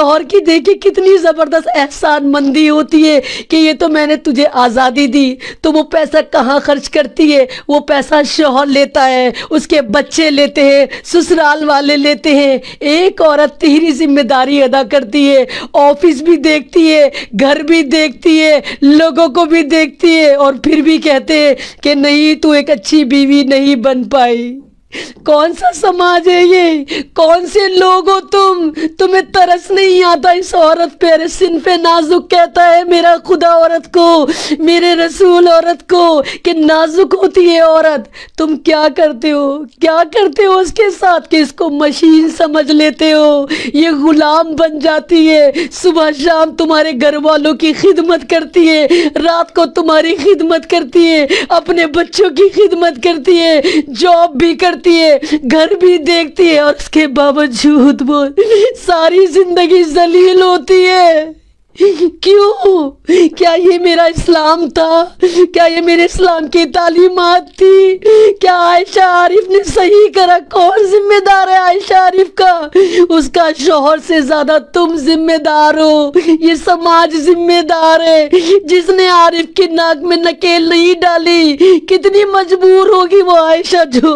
اور کی دیکھیں کتنی زبردست احسان مندی ہوتی ہے کہ یہ تو میں نے تجھے آزادی دی، تو وہ پیسہ کہاں خرچ کرتی ہے؟ وہ پیسہ شوہر لیتا ہے، اس کے بچے لیتے ہیں، سسرال والے لیتے ہیں۔ ایک عورت تیری ذمہ داری ادا کرتی ہے، آفس بھی دیکھتی ہے، گھر بھی دیکھتی ہے، لوگوں کو بھی دیکھتی ہے، اور پھر بھی کہتے ہیں کہ نہیں تو ایک اچھی بیوی نہیں بن پائی۔ کون سا سماج ہے یہ؟ کون سے لوگ ہو تم؟ تمہیں ترس نہیں آتا اس عورت پہ؟ صنف نازک کہتا ہے میرا خدا عورت کو، میرے رسول عورت کو کہ نازک ہوتی ہے عورت۔ تم کیا کرتے ہو؟ کیا کرتے ہو اس کے ساتھ کہ اس کو مشین سمجھ لیتے ہو؟ یہ غلام بن جاتی ہے، صبح شام تمہارے گھر والوں کی خدمت کرتی ہے، رات کو تمہاری خدمت کرتی ہے، اپنے بچوں کی خدمت کرتی ہے، جاب بھی کرتی ہے، گھر بھی دیکھتی ہے، اور اس کے باوجود وہ ساری زندگی ذلیل ہوتی ہے۔ کیوں؟ کیا یہ میرا اسلام تھا؟ کیا یہ میرے اسلام کی تعلیمات تھی؟ کیا عائشہ عارف نے صحیح کرا؟ کون ذمہ دار ہے عائشہ عارف کا؟ اس کا شوہر سے زیادہ تم ذمہ دار ہو، یہ سماج ذمہ دار ہے۔ جس نے عارف کی ناک میں نکیل نہیں ڈالی، کتنی مجبور ہوگی وہ عائشہ جو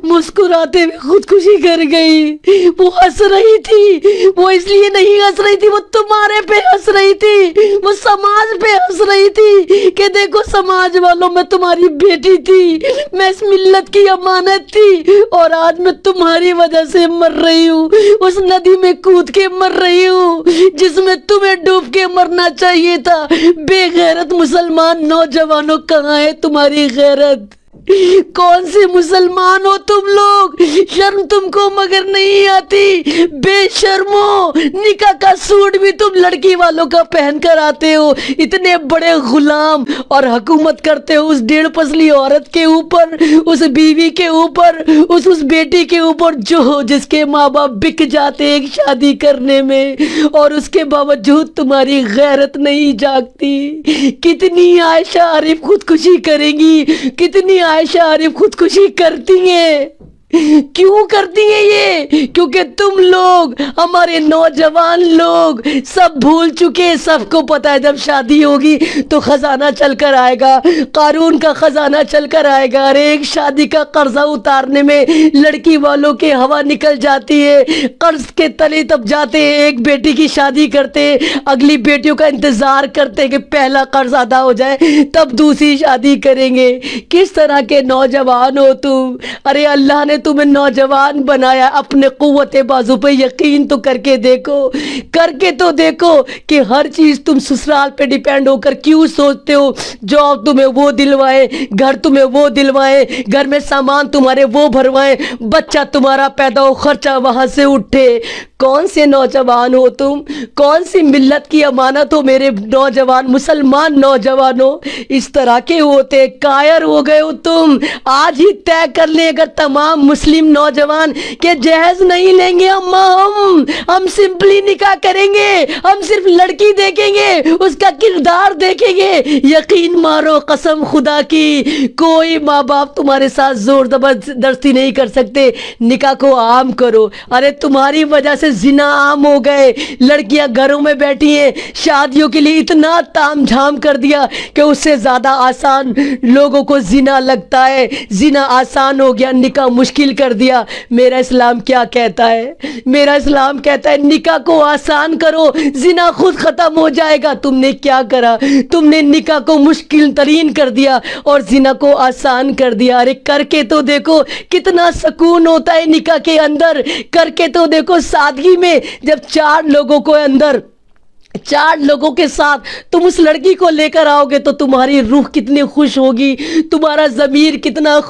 مسکراتے ہوئے خودکشی کر گئی۔ وہ ہنس رہی تھی، وہ اس لیے نہیں ہنس رہی تھی، وہ تمہارے پہ ہنس رہی تھی، وہ سماج پہ ہنس رہی تھی کہ دیکھو سماج والوں، میں تمہاری بیٹی تھی، میں اس ملت کی امانت تھی، اور آج میں تمہاری وجہ سے مر رہی ہوں، اس ندی میں کود کے مر رہی ہوں جس میں تمہیں ڈوب کے مرنا چاہیے تھا۔ بے غیرت مسلمان نوجوانوں، کہاں ہے تمہاری غیرت؟ کون سے مسلمان ہو تم لوگ؟ شرم تم کو مگر نہیں آتی؟ بے شرمو، نکاح کا سوٹ بھی تم لڑکی والوں کا پہن کر آتے ہو، اتنے بڑے غلام، اور حکومت کرتے ہو اس ڈیڑھ پسلی عورت کے اوپر، اس بیوی کے اوپر، اس بیٹی کے اوپر جس کے ماں باپ بک جاتے ایک شادی کرنے میں، اور اس کے باوجود تمہاری غیرت نہیں جاگتی۔ کتنی عائشہ عارف خودکشی کریں گی؟ کتنی عائشہ عارف خودکشی کرتی ہیں؟ کیوں کرتی ہیں یہ؟ کیونکہ تم لوگ، ہمارے نوجوان لوگ سب بھول چکے۔ سب کو پتا ہے جب شادی ہوگی تو خزانہ چل کر آئے گا، قارون کا خزانہ چل کر آئے گا۔ ارے ایک شادی کا قرضہ اتارنے میں لڑکی والوں کے ہوا نکل جاتی ہے، قرض کے تلے تب جاتے ہیں، ایک بیٹی کی شادی کرتے، اگلی بیٹیوں کا انتظار کرتے کہ پہلا قرض ادا ہو جائے تب دوسری شادی کریں گے۔ کس طرح کے نوجوان ہو تم؟ ارے اللہ نے تمہیں نوجوان بنایا، اپنے قوت بازو پہ یقین تو کر کے دیکھو، کر کے تو دیکھو کہ ہر چیز تم سسرال پہ ڈیپینڈ ہو کر کیوں سوچتے ہو؟ جاب تمہیں وہ دلوائے، گھر تمہیں وہ دلوائے، گھر میں سامان تمہارے وہ بھروائے، بچہ تمہارا پیدا ہو، خرچہ وہاں سے اٹھے۔ کون سے نوجوان ہو تم؟ کون سی ملت کی امانت ہو میرے نوجوان مسلمان نوجوانوں؟ اس طرح کے ہوتے کائر ہو گئے ہو تم۔ آج ہی طے کر لیں اگر تمام مسلم نوجوان کہ جہیز نہیں لیں گے ہم سمپلی نکاح کریں گے، ہم صرف لڑکی دیکھیں گے، اس کا کردار دیکھیں گے۔ یقین مارو قسم خدا کی، کوئی ماں باپ تمہارے ساتھ زور زبردستی نہیں کر سکتے۔ نکاح کو عام کرو۔ ارے تمہاری وجہ سے زنا عام ہو گئے، لڑکیاں گھروں میں بیٹھی ہیں، شادیوں کے لیے اتنا تام جھام کر دیا کہ اس سے زیادہ آسان لوگوں کو زنا لگتا ہے، زنا آسان ہو گیا، نکاح مشکل کر دیا۔ میرا اسلام کیا کہتا ہے؟ میرا اسلام کہتا ہے نکاح کو آسان کرو، زنا خود ختم ہو جائے گا۔ تم نے کیا کرا؟ تم نے نکاح کو مشکل ترین کر دیا اور زنا کو آسان کر دیا۔ ارے کر کے تو دیکھو کتنا سکون ہوتا ہے نکاح کے اندر، کر کے تو دیکھو سادگی میں، جب چار لوگوں کے ساتھ تم اس لڑکی کو لے کر آؤ گے تو تمہاری روح کتنی خوش ہوگی، تمہارا ضمیر کتنا خوش